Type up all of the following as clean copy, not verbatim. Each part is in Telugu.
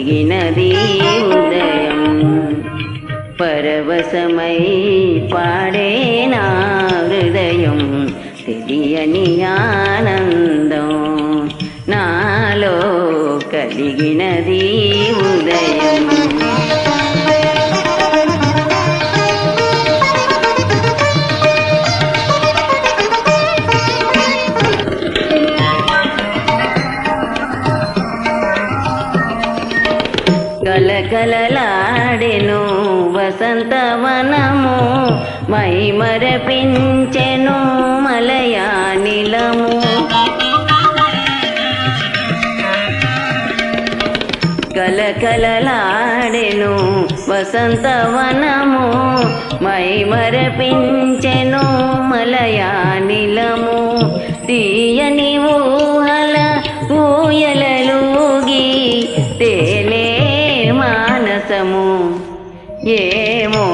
కలిగినది ఉదయం పరవశమై పాడే నా హృదయం తెలియని ఆనందం నాలో కలిగినది ఉదయం కలకలలాడెను వసంతవనము మైమరపించెను మలయానిలము కలకలలాడెను వసంతవనము మైమరపించెను మలయానిలము తీయని ఊహల ఊయలలూగి తేలే మానసము ఏమో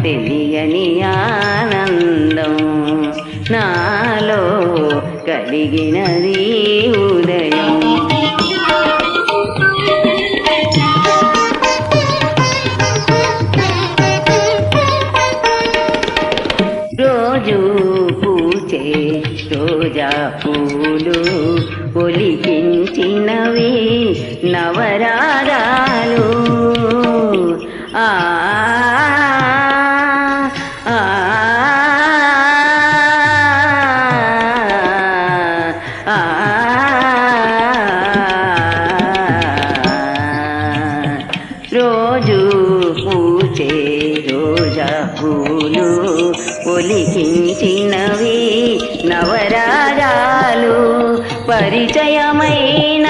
తెలియని ఆనందం నాలో కలిగినది ఉదయం రోజు పూచే రోజా పూలు ఒలికించినవి నవరాగాలు ఆ రోజు పూచే రోజా పూలు ఒలికించినవి నవరాగాలు పరిచయమైన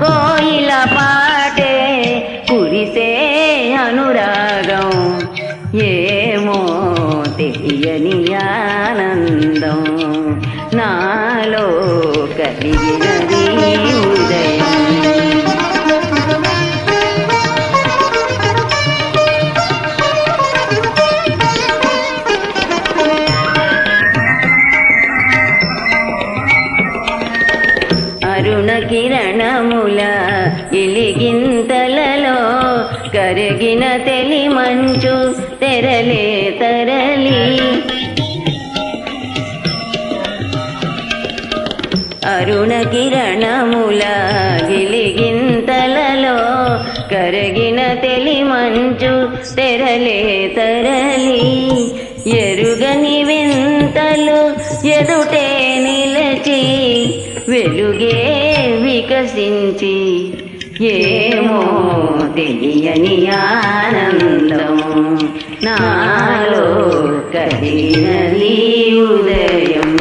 కోయిల పాటే కురిసే అనురాగం ఏమో తెలియని ఆనందం నాలో కలిగినది ఉదయం అరుణ కిరణముల ఇలిగింతలలో కరిగిన తెలి మంచు తెరలే తరలి అరుణ కిరణముల గిలిగింతలలో కరిగిన తెలి మంచు తెరలే తరలి ఎరుగని వింతలు ఎదుటే నిలచి వెలుగే వికసించి ఏమో తెలియని ఆనందం నాలో కలిగినది ఉదయం